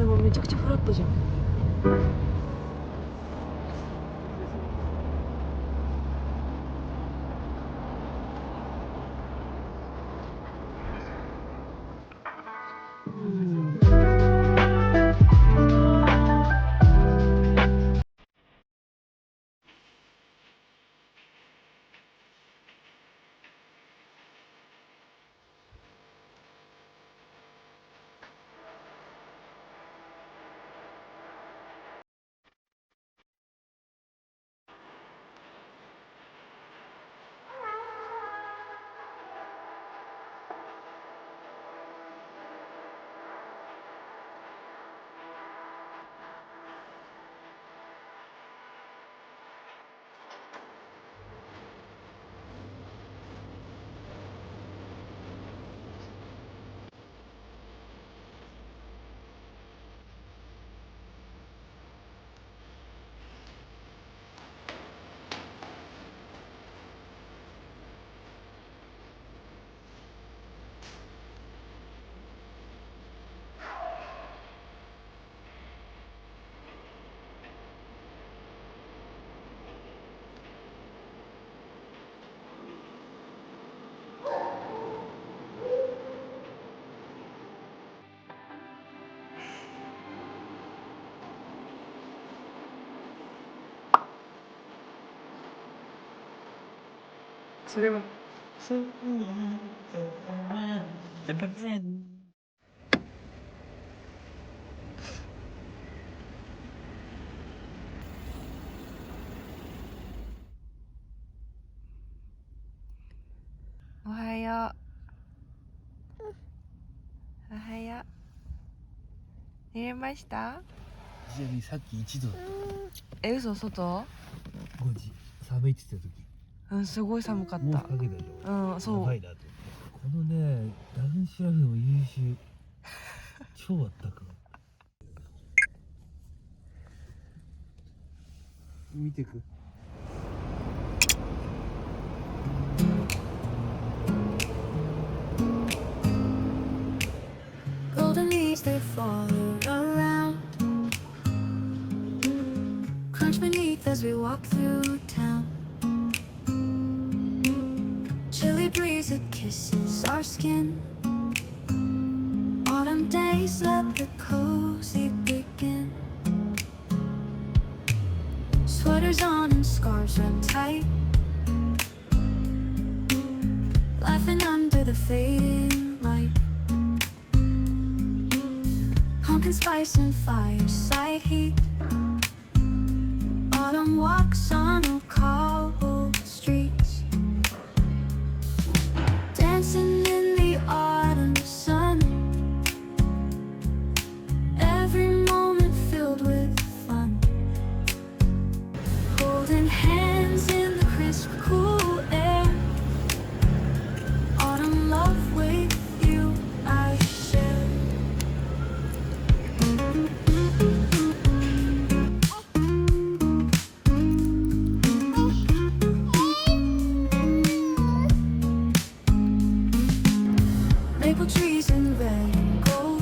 でもめちゃくちゃフラットじゃん。それはおはよう。おはよう。寝れました？ちなみにさっき1度だっ嘘、外？た。5時寒いって言ってた時すごい寒かっもうた。かけたでしょ。そう。やばいなと思って。このねダウンシュラフも優秀。超あったかい。見てく。Golden leaves they fall around, crunch beneath as we walk through town. Chilly breeze that kisses our skin. Autumn days let the cozy begin. Sweaters on and scarves wrapped tight, laughing under the fading light. Pumpkin spice and fireside heat. Autumn walks on old cobbled streets, dancing in the autumn sun. Every moment filled with fun, holding hands in the crisp, cool air. Autumn love with you I share. Maple trees in red and gold,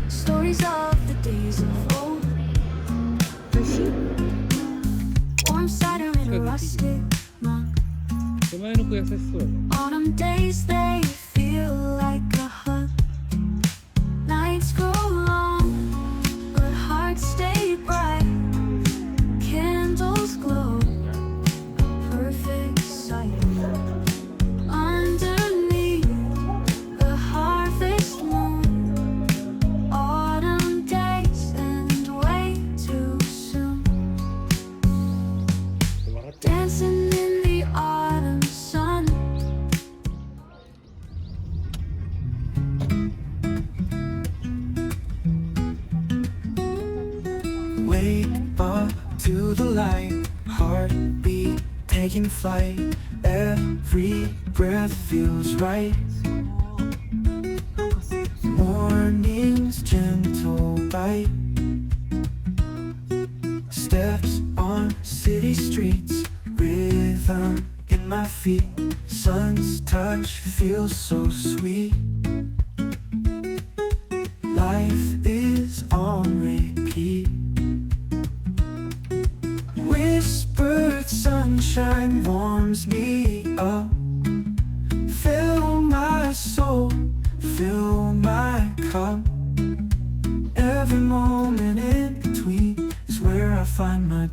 stories of the days of old. Warm cider in a rustic mug. 手前の子優しそうだね。 Autumn days they feel like a hug. Nights grow long, but hearts stay bright. Candles glow, a perfect sight. Underneath the harvest moon, autumn days end way too soon. Dancing in the autumn sun. Way up to the light, heartbeat taking flight. Every breath feels right. Morning's gentle bite, steps on city streets, rhythm in my feet. Sun's touch feels so sweet.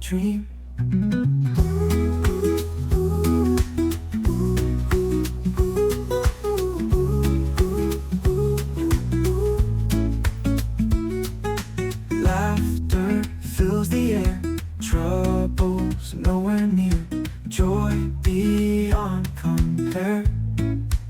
dream. Laughter fills the air, troubles nowhere near, joy beyond compare.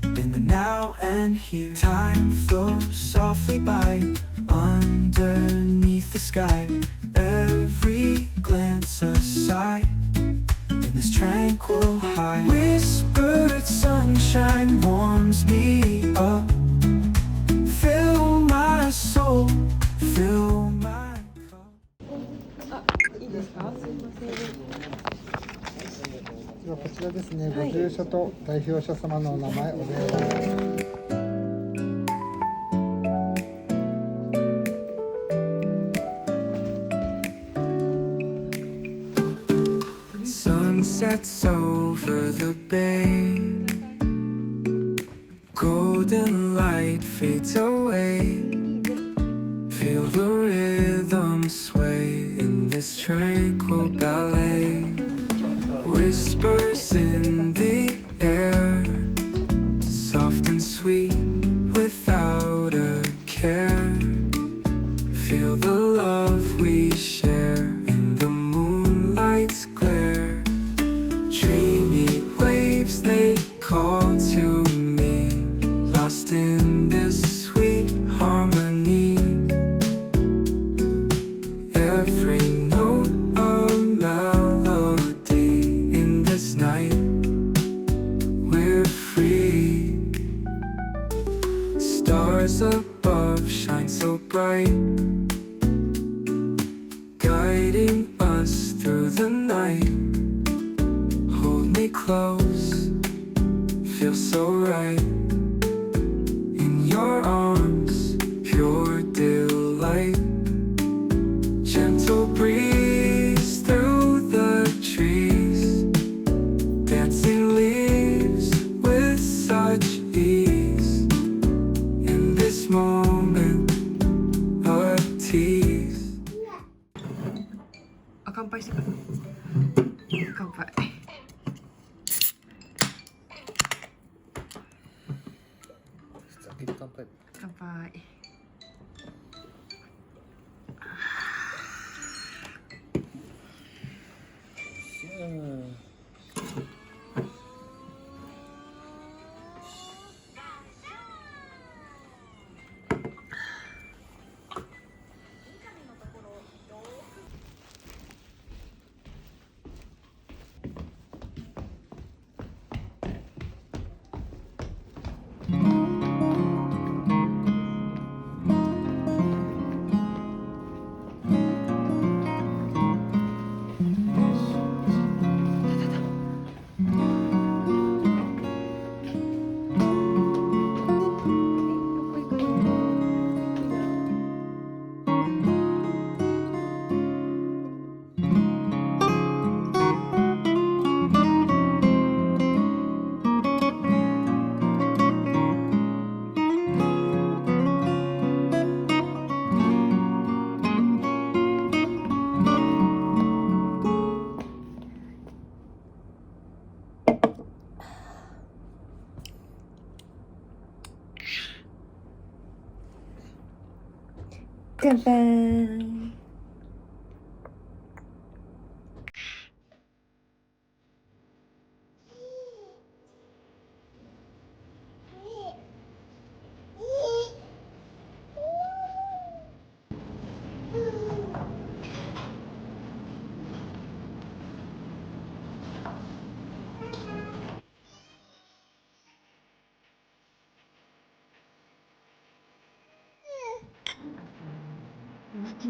In the now and here, time flows softly by, underneath the sky. Every glance a sigh, in this tranquil high. Whispered sunshine warms me up. Fill my soul, fill my cup. いいですか？すいません。ではこちらですね、ご住所と代表者様のお名前、お電話。Sunsets over the bay, golden light fades away. Feel the rhythm sway in this tranquil ballet. Whispers in the air, soft and sweet without a care. Feel the love we share in the moonlight's glare. Dreamy waves they call to me, lost in this sweet harmony. Every note a melody. In this night we're free. Stars above shine so bright, guiding us through the night. Hold me close, feel so right. In your arms, pure delight. Gentle breeze through the trees, dancing leaves with such ease. In this moment of tease. あ、乾杯してくる。乾杯。先に乾杯。乾杯。乾杯。一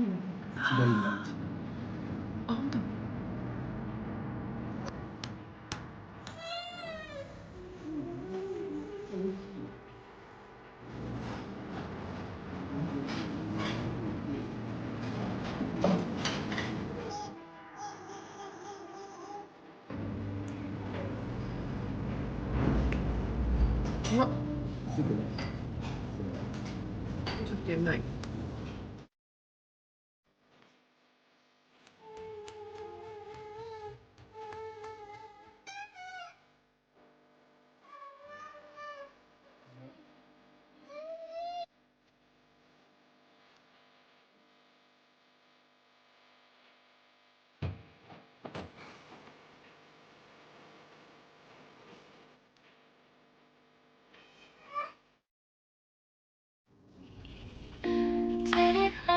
番いいな。あ、本当。うわ、ちょっとうまい。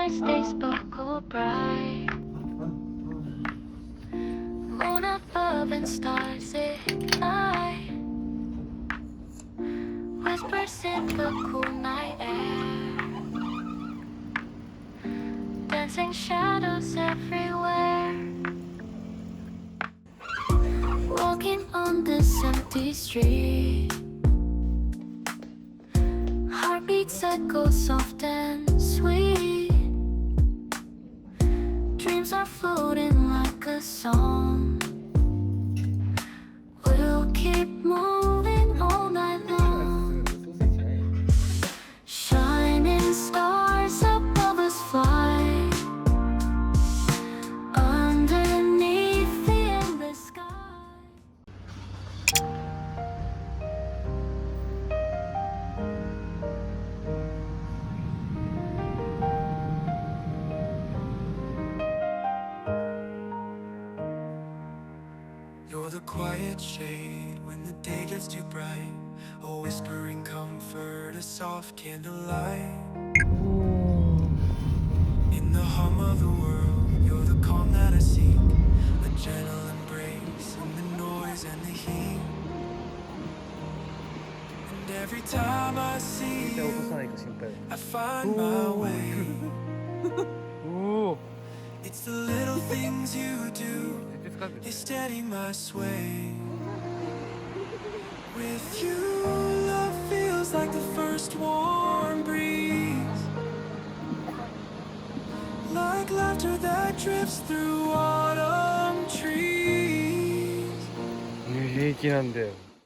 twice they sparkle bright. Moon above and stars ignite. Whispers in the cool night air. Dancing shadows everywhere. Walking on this empty street. Heartbeats echo soft and sweet. Dreams are floating like a song. We'll keep moving all night long. Shining stars above us fly. Underneath the endless sky. You're the quiet shade when the day gets too bright. A whispering comfort, a soft candlelight. In the hum of the world, you're the calm that I seek. A gentle embrace in the noise and the heat. And every time I see you, I find my way. It's the little things you do, they steady my sway. With you, love feels like the first warm breeze. Like laughter that drifts through autumn trees. 平気なんだよ。